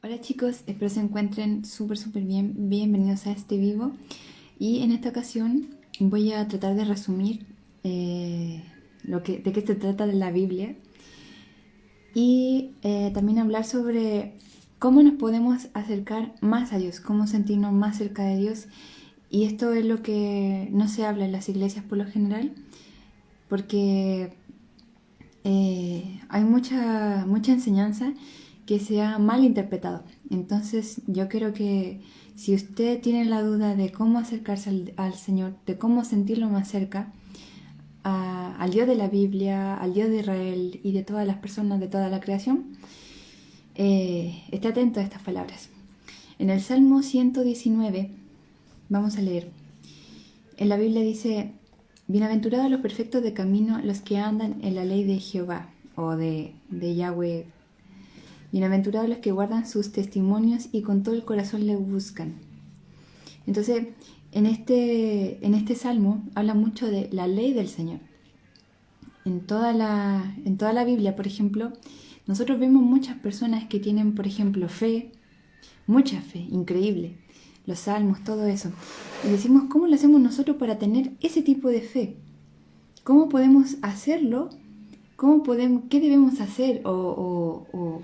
Hola chicos, espero se encuentren súper bien. Bienvenidos a este vivo. Y en esta ocasión voy a tratar de resumir de qué se trata de la Biblia y también hablar sobre cómo nos podemos acercar más a Dios, cómo sentirnos más cerca de Dios. Y esto es lo que no se habla en las iglesias por lo general, porque hay mucha enseñanza que se ha mal interpretado. Entonces yo creo que si usted tiene la duda de cómo acercarse al Señor, de cómo sentirlo más cerca, al Dios de la Biblia, al Dios de Israel y de todas las personas de toda la creación, esté atento a estas palabras. En el Salmo 119, vamos a leer. En la Biblia dice: bienaventurados los perfectos de camino, los que andan en la ley de Jehová o de Yahweh. Bienaventurados los que guardan sus testimonios y con todo el corazón le buscan. Entonces, en este salmo habla mucho de la ley del Señor. En toda la Biblia, por ejemplo, nosotros vemos muchas personas que tienen, por ejemplo, fe, mucha fe, increíble. Los salmos, todo eso. Y decimos, ¿cómo lo hacemos nosotros para tener ese tipo de fe? ¿Cómo podemos hacerlo? ¿Qué debemos hacer? O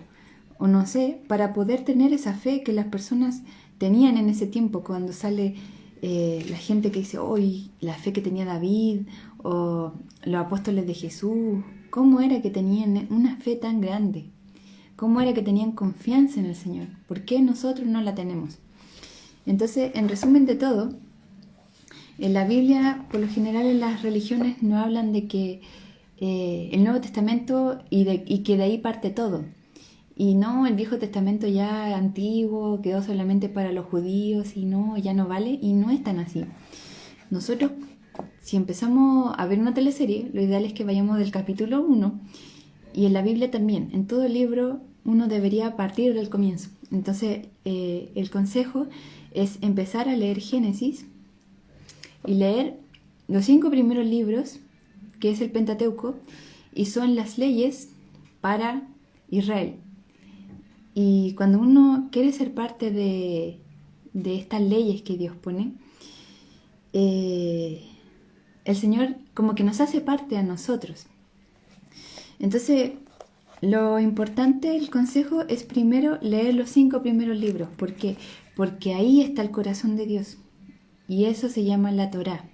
no sé, para poder tener esa fe que las personas tenían en ese tiempo, cuando sale la gente que dice, hoy la fe que tenía David, o los apóstoles de Jesús, ¿cómo era que tenían una fe tan grande? ¿Cómo era que tenían confianza en el Señor? ¿Por qué nosotros no la tenemos? Entonces, en resumen de todo, en la Biblia, por lo general en las religiones no hablan de que el Nuevo Testamento y que de ahí parte todo. Y no, el Viejo Testamento ya antiguo quedó solamente para los judíos y no, ya no vale, y no es tan así. Nosotros, si empezamos a ver una teleserie, lo ideal es que vayamos del capítulo 1, y en la Biblia también, en todo libro uno debería partir del comienzo. Entonces, el consejo es empezar a leer Génesis y leer los 5 primeros libros, que es el Pentateuco, y son las leyes para Israel. Y cuando uno quiere ser parte de estas leyes que Dios pone, el Señor como que nos hace parte a nosotros. Entonces, lo importante, el consejo es primero leer los 5 primeros libros. ¿Por qué? Porque ahí está el corazón de Dios. Y eso se llama la Torá.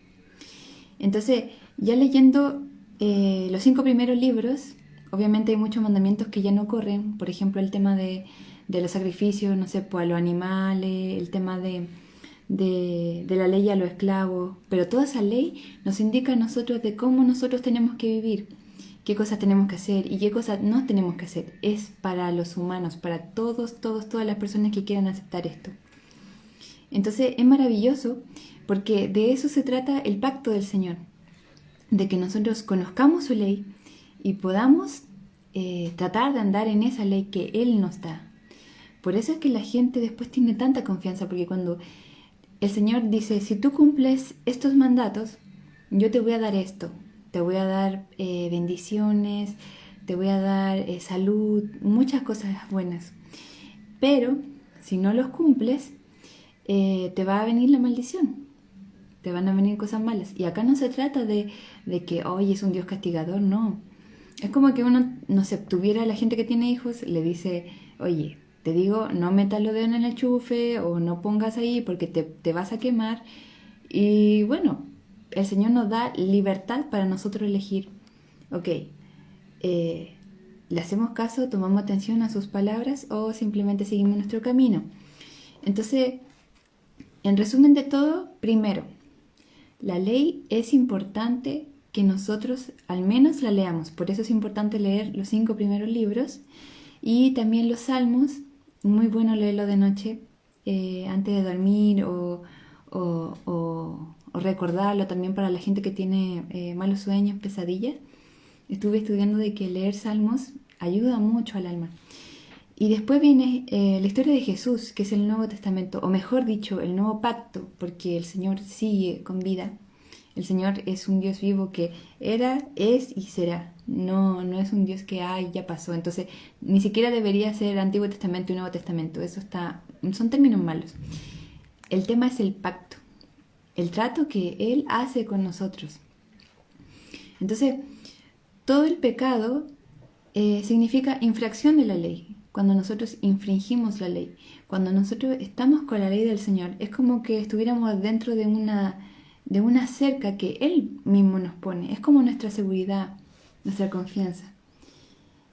Entonces, ya leyendo los 5 primeros libros, obviamente hay muchos mandamientos que ya no corren. Por ejemplo, el tema de los sacrificios, no sé, pues a los animales, el tema de la ley a los esclavos. Pero toda esa ley nos indica a nosotros de cómo nosotros tenemos que vivir, qué cosas tenemos que hacer y qué cosas no tenemos que hacer. Es para los humanos, para todas las personas que quieran aceptar esto. Entonces es maravilloso porque de eso se trata el pacto del Señor, de que nosotros conozcamos su ley y podamos tratar de andar en esa ley que Él nos da. Por eso es que la gente después tiene tanta confianza, porque cuando el Señor dice, si tú cumples estos mandatos, yo te voy a dar esto, te voy a dar bendiciones, te voy a dar salud, muchas cosas buenas. Pero si no los cumples, te va a venir la maldición, te van a venir cosas malas. Y acá no se trata de que hoy es un Dios castigador, no. Es como que uno, no sé, tuviera la gente que tiene hijos, le dice, oye, te digo, no metas los dedos en el enchufe o no pongas ahí porque te vas a quemar. Y bueno, el Señor nos da libertad para nosotros elegir. Ok, ¿le hacemos caso, tomamos atención a sus palabras o simplemente seguimos nuestro camino? Entonces, en resumen de todo, primero, la ley es importante que nosotros al menos la leamos. Por eso es importante leer los 5 primeros libros y también los salmos. Muy bueno leerlo de noche antes de dormir o recordarlo también para la gente que tiene malos sueños, pesadillas. Estuve estudiando de que leer salmos ayuda mucho al alma. Y después viene la historia de Jesús, que es el Nuevo Testamento, o mejor dicho, el Nuevo Pacto, porque el Señor sigue con vida. El Señor es un Dios vivo que era, es y será. No, no es un Dios que ya pasó. Entonces, ni siquiera debería ser Antiguo Testamento y Nuevo Testamento. Son términos malos. El tema es el pacto, el trato que Él hace con nosotros. Entonces, todo el pecado significa infracción de la ley. Cuando nosotros infringimos la ley, cuando nosotros estamos con la ley del Señor, es como que estuviéramos dentro de una cerca que Él mismo nos pone. Es como nuestra seguridad, nuestra confianza.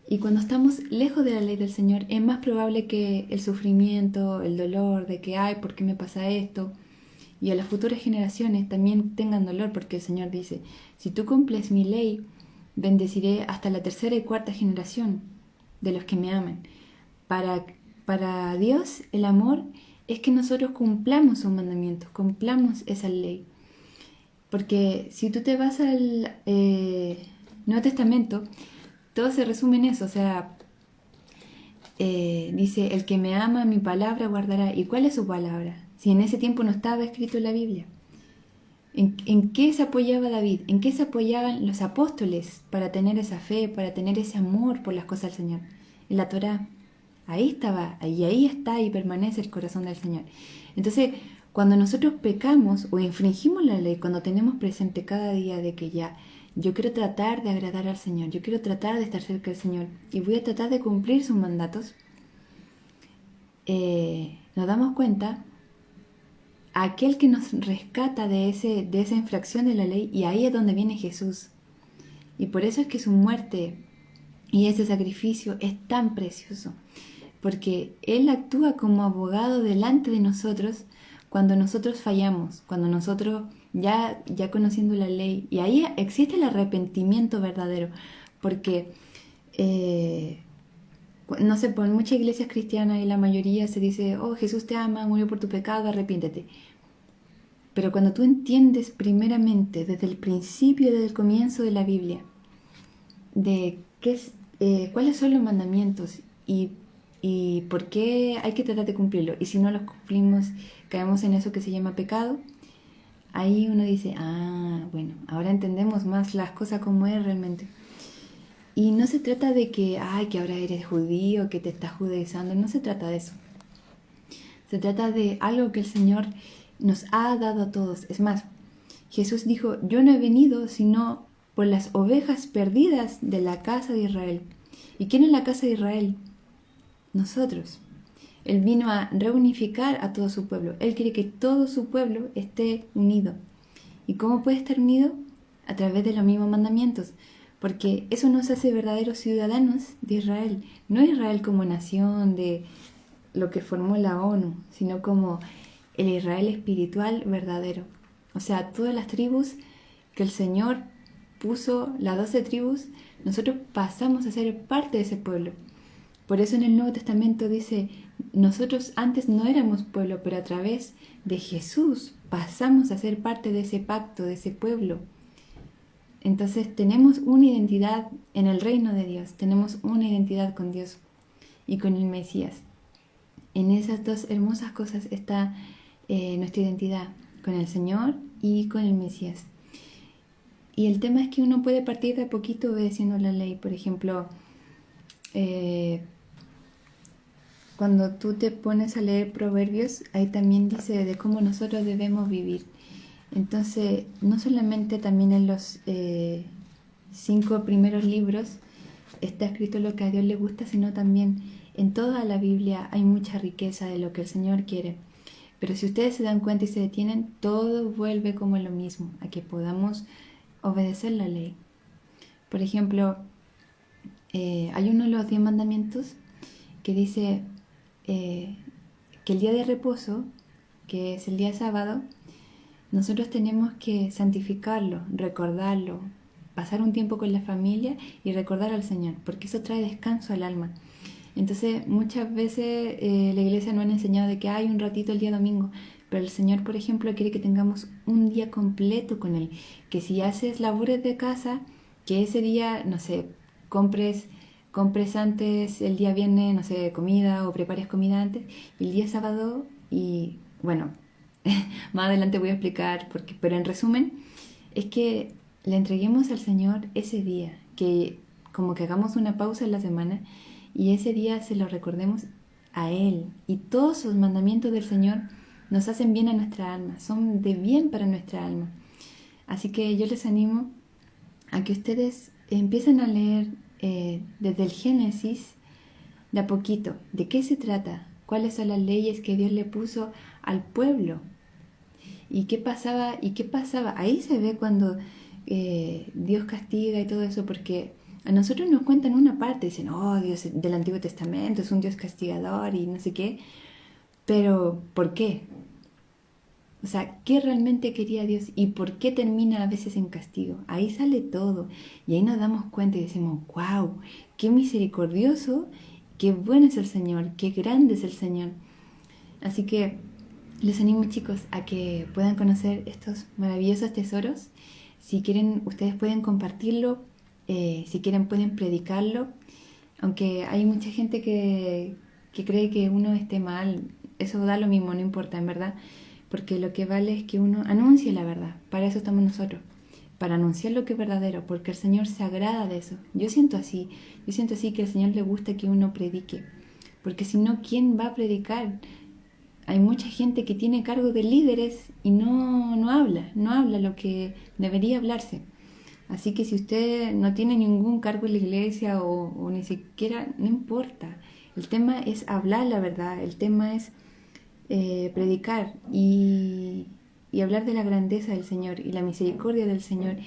Y cuando estamos lejos de la ley del Señor, es más probable que el sufrimiento, el dolor de que, ¿por qué me pasa esto? Y a las futuras generaciones también tengan dolor, porque el Señor dice, si tú cumples mi ley, bendeciré hasta la tercera y cuarta generación de los que me aman. Para Dios el amor es que nosotros cumplamos sus mandamientos, cumplamos esa ley. Porque si tú te vas al Nuevo Testamento, todo se resume en eso. O sea, dice, el que me ama, mi palabra guardará. ¿Y cuál es su palabra? Si en ese tiempo no estaba escrito en la Biblia. ¿En qué se apoyaba David? ¿En qué se apoyaban los apóstoles para tener esa fe, para tener ese amor por las cosas del Señor? En la Torá. Ahí estaba, y ahí está y permanece el corazón del Señor. Entonces, cuando nosotros pecamos o infringimos la ley, cuando tenemos presente cada día de que yo quiero tratar de agradar al Señor, yo quiero tratar de estar cerca del Señor y voy a tratar de cumplir sus mandatos, nos damos cuenta aquel que nos rescata de esa infracción de la ley, y ahí es donde viene Jesús. Y por eso es que su muerte y ese sacrificio es tan precioso, porque Él actúa como abogado delante de nosotros cuando nosotros fallamos, cuando nosotros ya conociendo la ley, y ahí existe el arrepentimiento verdadero, porque no sé, por muchas iglesias cristianas y la mayoría se dice, Jesús te ama, murió por tu pecado, arrepiéntete. Pero cuando tú entiendes primeramente, desde el principio, desde el comienzo de la Biblia, de cuáles son los mandamientos y por qué hay que tratar de cumplirlo, y si no los cumplimos, caemos en eso que se llama pecado, ahí uno dice, bueno, ahora entendemos más las cosas como es realmente. Y no se trata de que ahora eres judío, que te estás judaizando, no se trata de eso. Se trata de algo que el Señor nos ha dado a todos. Es más, Jesús dijo, yo no he venido sino por las ovejas perdidas de la casa de Israel. ¿Y quién es la casa de Israel? Nosotros. Él vino a reunificar a todo su pueblo. Él quiere que todo su pueblo esté unido. ¿Y cómo puede estar unido? A través de los mismos mandamientos. Porque eso nos hace verdaderos ciudadanos de Israel. No Israel como nación de lo que formó la ONU, sino como el Israel espiritual verdadero. O sea, todas las tribus que el Señor puso, las 12 tribus, nosotros pasamos a ser parte de ese pueblo. Por eso en el Nuevo Testamento dice, nosotros antes no éramos pueblo, pero a través de Jesús pasamos a ser parte de ese pacto, de ese pueblo. Entonces tenemos una identidad en el reino de Dios, tenemos una identidad con Dios y con el Mesías. En esas dos hermosas cosas está nuestra identidad, con el Señor y con el Mesías. Y el tema es que uno puede partir de a poquito obedeciendo la ley. Por ejemplo, cuando tú te pones a leer Proverbios, ahí también dice de cómo nosotros debemos vivir. Entonces, no solamente también en los 5 primeros libros está escrito lo que a Dios le gusta, sino también en toda la Biblia hay mucha riqueza de lo que el Señor quiere. Pero si ustedes se dan cuenta y se detienen, todo vuelve como lo mismo, a que podamos obedecer la ley. Por ejemplo, hay uno de los 10 mandamientos que dice que el día de reposo, que es el día sábado, nosotros tenemos que santificarlo, recordarlo, pasar un tiempo con la familia y recordar al Señor, porque eso trae descanso al alma. Entonces, muchas veces la iglesia nos ha enseñado de que hay un ratito el día domingo, pero el Señor, por ejemplo, quiere que tengamos un día completo con Él, que si haces labores de casa, que ese día, no sé, compres antes el día viernes, no sé, comida, o prepares comida antes, y el día sábado, y bueno, más adelante voy a explicar, pero en resumen, es que le entreguemos al Señor ese día, que como que hagamos una pausa en la semana y ese día se lo recordemos a Él. Y todos sus mandamientos del Señor nos hacen bien a nuestra alma, son de bien para nuestra alma. Así que yo les animo a que ustedes empiecen a leer desde el Génesis de a poquito. ¿De qué se trata? ¿Cuáles son las leyes que Dios le puso al pueblo? ¿Y qué pasaba? ¿Y qué pasaba? Ahí se ve cuando Dios castiga y todo eso, porque a nosotros nos cuentan una parte, dicen, oh, Dios del Antiguo Testamento es un Dios castigador y no sé qué, pero ¿por qué? O sea, ¿qué realmente quería Dios y por qué termina a veces en castigo? Ahí sale todo y ahí nos damos cuenta y decimos, wow, qué misericordioso, qué bueno es el Señor, qué grande es el Señor. Así que les animo, chicos, a que puedan conocer estos maravillosos tesoros. Si quieren, ustedes pueden compartirlo, si quieren pueden predicarlo, aunque hay mucha gente que cree que uno esté mal, eso da lo mismo, no importa, en verdad, porque lo que vale es que uno anuncie la verdad, para eso estamos nosotros, para anunciar lo que es verdadero, porque el Señor se agrada de eso. Yo siento así que al Señor le gusta que uno predique, porque si no, ¿quién va a predicar? Hay mucha gente que tiene cargo de líderes y no habla lo que debería hablarse. Así que si usted no tiene ningún cargo en la iglesia o ni siquiera, no importa. El tema es hablar la verdad, el tema es predicar y hablar de la grandeza del Señor y la misericordia del Señor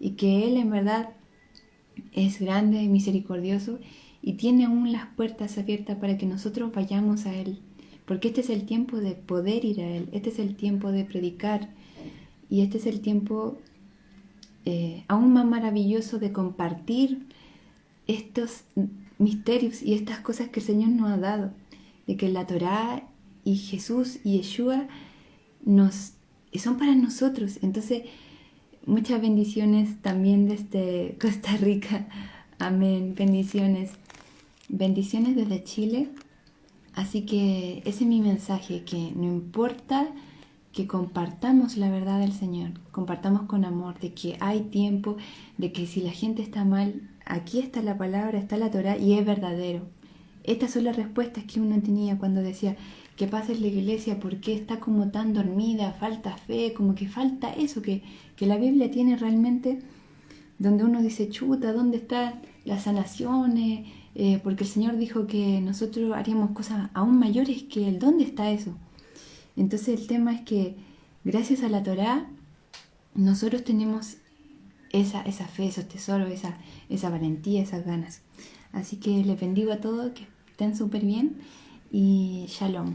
y que Él en verdad es grande y misericordioso y tiene aún las puertas abiertas para que nosotros vayamos a Él. Porque este es el tiempo de poder ir a Él, este es el tiempo de predicar y este es el tiempo aún más maravilloso de compartir estos misterios y estas cosas que el Señor nos ha dado. De que la Torá y Jesús y Yeshua son para nosotros. Entonces, muchas bendiciones también desde Costa Rica. Amén. Bendiciones. Bendiciones desde Chile. Así que ese es mi mensaje, que no importa que compartamos la verdad del Señor, compartamos con amor, de que hay tiempo, de que si la gente está mal, aquí está la palabra, está la Torá y es verdadero. Estas son las respuestas que uno tenía cuando decía, ¿qué pasa en la iglesia? ¿Por qué está como tan dormida? Falta fe, como que falta eso que la Biblia tiene realmente, donde uno dice, chuta, ¿dónde están las sanaciones? Porque el Señor dijo que nosotros haríamos cosas aún mayores que Él. ¿Dónde está eso? Entonces el tema es que gracias a la Torá nosotros tenemos esa fe, esos tesoros, esa valentía, esas ganas. Así que les bendigo a todos, que estén súper bien y shalom.